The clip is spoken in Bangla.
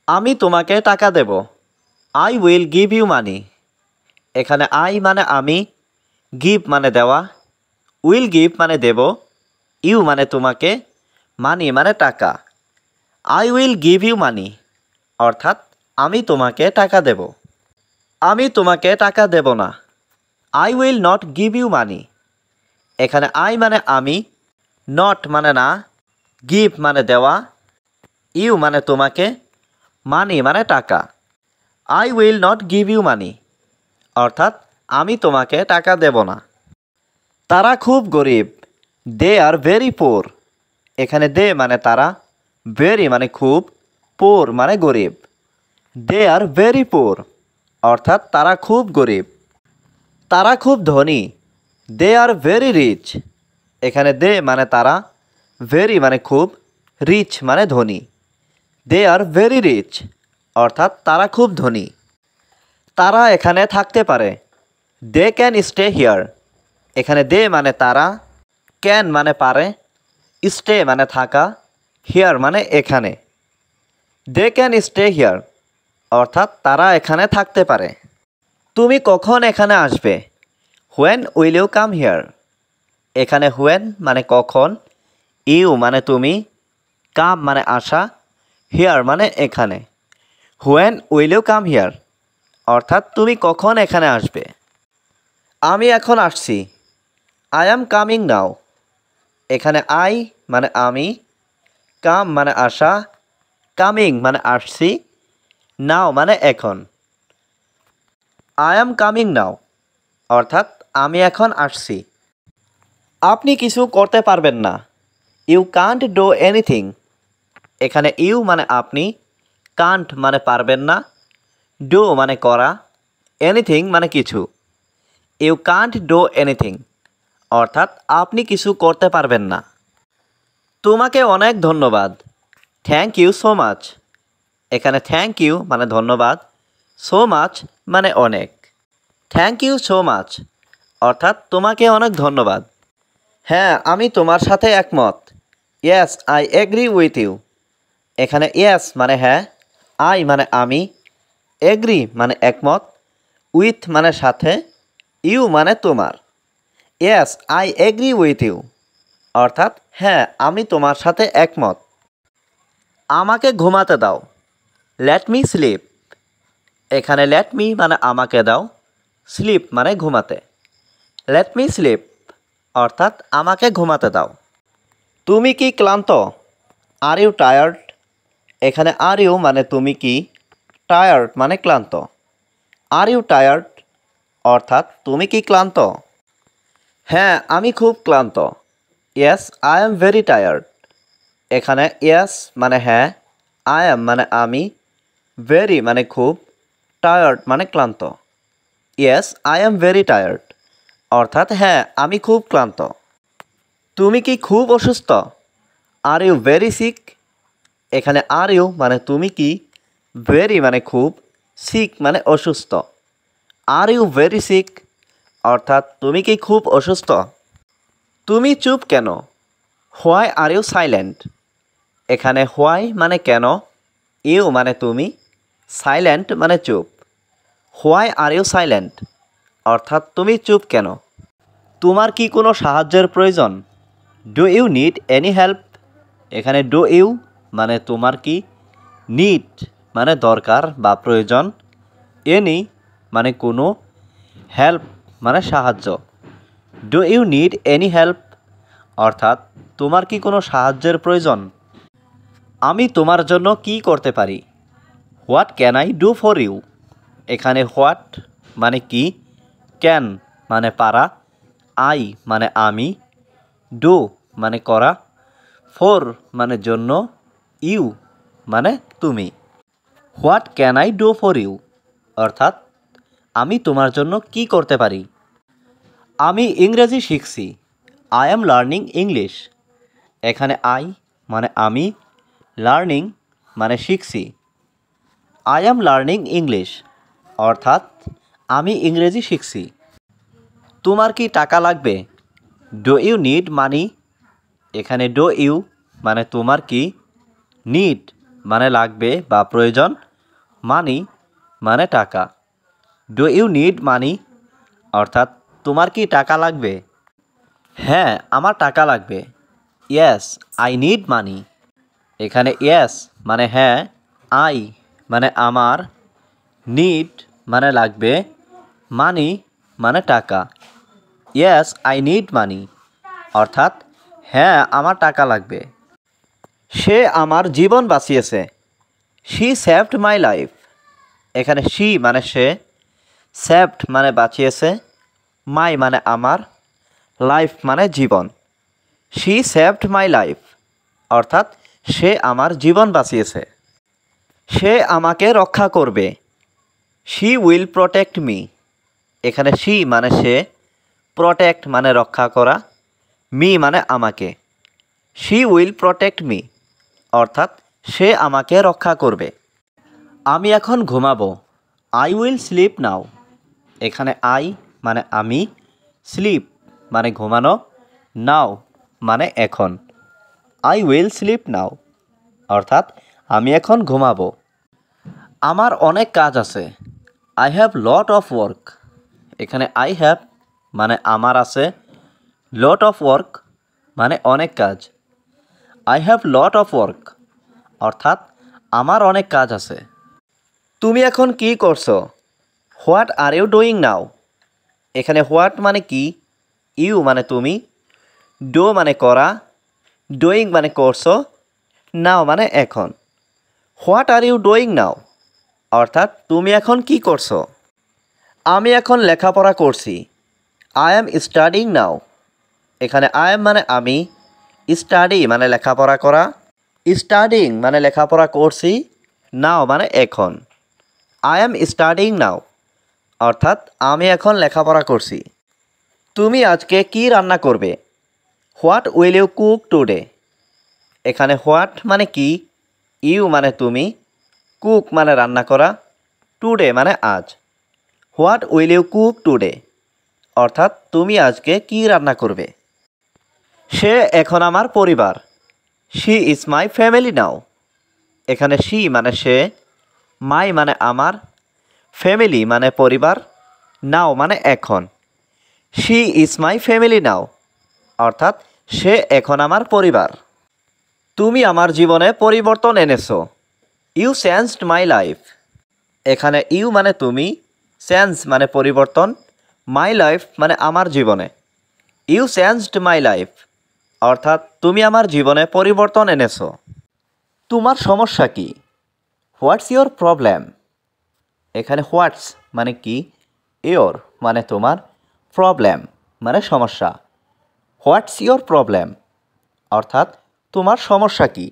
আমি তোমাকে টাকা দেব। I will give you money. এখানে আই মানে আমি, গিভ মানে দেওয়া, উইল গিভ মানে দেব, ইউ মানে তোমাকে, মানি মানে টাকা। I will give you money অর্থাৎ আমি তোমাকে টাকা দেব। আমি তোমাকে টাকা দেব না। I will not give you money. এখানে আই মানে আমি, নট মানে না, গিভ মানে দেওয়া, ইউ মানে তোমাকে, মানি মানে টাকা। I will not give you money অর্থাৎ আমি তোমাকে টাকা দেব না। তারা খুব গরিব। They are very poor. এখানে দে মানে তারা, ভেরি মানে খুব, পোর মানে গরিব। দে আর ভেরি পোর অর্থাৎ তারা খুব গরিব। তারা খুব ধনী। দে আর ভেরি রিচ। এখানে দে মানে তারা, ভেরি মানে খুব, রিচ মানে ধনী। দে আর ভেরি রিচ অর্থাৎ তারা খুব ধনী। তারা এখানে থাকতে পারে। They can stay here. এখানে দে মানে তারা, ক্যান মানে পারে, স্টে মানে থাকা, হিয়ার মানে এখানে। দে ক্যান স্টে হিয়ার অর্থাৎ তারা এখানে থাকতে পারে। তুমি কখন এখানে আসবে? When will you come here. এখানে হোয়েন মানে কখন, ইউ মানে তুমি, কাম মানে আসা, হিয়ার মানে এখানে। When will you come here অর্থাৎ তুমি কখন এখানে আসবে। আমি এখন আসছি। I am coming now. এখানে আই মানে আমি, কাম মানে আসা, কামিং মানে আসছি, নাও মানে এখন। আই অ্যাম কামিং নাও অর্থাৎ আমি এখন আসছি। আপনি কিছু করতে পারবেন না। You can't do anything. এখানে ইউ মানে আপনি, কান্ট মানে পারবেন না, ডু মানে করা, এনিথিং মানে কিছু। ইউ কান্ট ডু এনিথিং অর্থাৎ আপনি কিছু করতে পারবেন না। তোমাকে অনেক ধন্যবাদ। Thank you so much. এখানে থ্যাংক ইউ মানে ধন্যবাদ, সো মাচ মানে অনেক। থ্যাংক ইউ সো মাচ অর্থাৎ তোমাকে অনেক ধন্যবাদ। হ্যাঁ আমি তোমার সাথে একমত। Yes I agree with you. এখানে ইয়েস মানে হ্যাঁ, আই মানে আমি, এগ্রি মানে একমত, উইথ মানে সাথে, ইউ মানে তোমার। Yes I agree with you অর্থাৎ হ্যাঁ আমি তোমার সাথে একমত। আমাকে ঘুমাতে দাও। Let me sleep. এখানে লেট মি মানে আমাকে দাও, স্লিপ মানে ঘুমাতে। লেট মি স্লিপ অর্থাৎ আমাকে ঘুমাতে দাও। তুমি কি ক্লান্ত? Are you tired. এখানে আর ইউ মানে তুমি কি, টায়ার্ড মানে ক্লান্ত। আর ইউ টায়ার্ড অর্থাৎ তুমি কি ক্লান্ত? হ্যাঁ আমি খুব ক্লান্ত। Yes I am very tired. এখানে ইয়েস মানে হ্যাঁ, আই এম মানে আমি, ভেরি মানে খুব, টায়ার্ড মানে ক্লান্ত। Yes I am very tired অর্থাৎ হ্যাঁ আমি খুব ক্লান্ত। তুমি কি খুব অসুস্থ? Are you very sick. এখানে আর ইউ মানে তুমি কি, ভেরি মানে খুব, সিক মানে অসুস্থ। আর ইউ ভেরি সিক অর্থাৎ তুমি কি খুব অসুস্থ? তুমি চুপ কেন? Why are you silent. এখানে হোয়াই মানে কেন, ইউ মানে তুমি, সাইলেন্ট মানে চুপ। হোয়াই আর ইউ সাইলেন্ট অর্থাৎ তুমি চুপ কেন? তোমার কি কোনো সাহায্যের প্রয়োজন? Do you need any help. এখানে ডু ইউ মানে তোমার কি, নিড মানে দরকার বা প্রয়োজন, এনি মানে কোনো, হেল্প মানে সাহায্য। Do you need any help অর্থাৎ তোমার কি কোনো সাহায্যের প্রয়োজন? আমি তোমার জন্য কি করতে পারি? What can I do for you. এখানে হোয়াট মানে কি, ক্যান মানে পারা, আই মানে আমি, ডু মানে করা, ফর মানে জন্য, ইউ মানে তুমি। What can I do for you অর্থাৎ আমি তোমার জন্য কি করতে পারি? আমি ইংরেজি শিখছি। I am learning English. এখানে আই মানে আমি, লার্নিং মানে শিখছি। আই অ্যাম লার্নিং ইংলিশ অর্থাৎ আমি ইংরেজি শিখছি। তোমার কি টাকা লাগবে? Do you need money. এখানে ডু ইউ মানে তোমার কি, নিড মানে লাগবে বা প্রয়োজন, মানি মানে টাকা। ডু ইউ নিড মানি অর্থাৎ তোমার কি টাকা লাগবে? হ্যাঁ, আমার টাকা লাগবে। Yes, I need money. এখানে ইয়েস মানে হ্যাঁ, আই মানে আমার, নিড মানে লাগবে, মানি মানে টাকা। ইয়েস, আই নিড মানি অর্থাৎ হ্যাঁ, আমার টাকা লাগবে। সে আমার জীবন বাঁচিয়েছে। She saved my life. এখানে শি মানে সে, সেভড মানে বাঁচিয়েছে, মাই মানে আমার, লাইফ মানে জীবন। শি সেভড মাই লাইফ অর্থাৎ সে আমার জীবন বাঁচিয়েছে। সে আমাকে রক্ষা করবে। She will protect me. এখানে শি মানে সে, প্রোটেক্ট মানে রক্ষা করা, মি মানে আমাকে। শি উইল প্রোটেক্ট মি অর্থাৎ সে আমাকে রক্ষা করবে। আমি এখন ঘুমাবো। I will sleep now. এখানে আই মানে আমি, স্লিপ মানে ঘুমানো, নাও মানে এখন। আই উইল স্লিপ নাও অর্থাৎ আমি এখন ঘুমাবো। আমার অনেক কাজ আছে। I have lot of work. এখানে আই হ্যাভ মানে আমার আছে, লট অফ ওয়ার্ক মানে অনেক কাজ। I have lot of work অর্থাৎ আমার অনেক কাজ আছে। তুমি এখন কি করছো? What are you doing now. এখানে হোয়াট মানে কি, ইউ মানে তুমি, ডু মানে করা, ডুইং মানে করছো, নাও মানে এখন। What are you doing now অর্থাৎ তুমি এখন কি করছো? আমি এখন লেখাপড়া করছি। I am studying now. এখানে আই এম মানে আমি, স্টাডি মানে লেখাপড়া করা, স্টাডিং মানে লেখাপড়া করছি, নাও মানে এখন। আই অ্যাম স্টাডিং নাও অর্থাৎ আমি এখন লেখাপড়া করছি। তুমি আজকে কি রান্না করবে? What will you cook today. এখানে হোয়াট মানে কি, ইউ মানে তুমি, কুক মানে রান্না করা, টুডে মানে আজ। What will you cook today অর্থাৎ তুমি আজকে কি রান্না করবে? সে এখন আমার পরিবার। শি ইজ মাই ফ্যামিলি নাও। এখানে শি মানে সে, মাই মানে আমার, ফ্যামিলি মানে পরিবার, নাও মানে এখন। শি ইজ মাই ফ্যামিলি নাও অর্থাৎ সে এখন আমার পরিবার। তুমি আমার জীবনে পরিবর্তন এনেছো। You changed my life. এখানে ইউ মানে তুমি, চেঞ্জ মানে পরিবর্তন, মাই লাইফ মানে আমার জীবনে। ইউ চেঞ্জড মাই লাইফ অর্থাৎ তুমি আমার জীবনে পরিবর্তন এনেছো। তোমার সমস্যা কি? What's your problem. এখানে হোয়াটস মানে কি, ইয়োর মানে তোমার, প্রবলেম মানে সমস্যা। হোয়াটস ইয়োর প্রবলেম অর্থাৎ তোমার সমস্যা কি?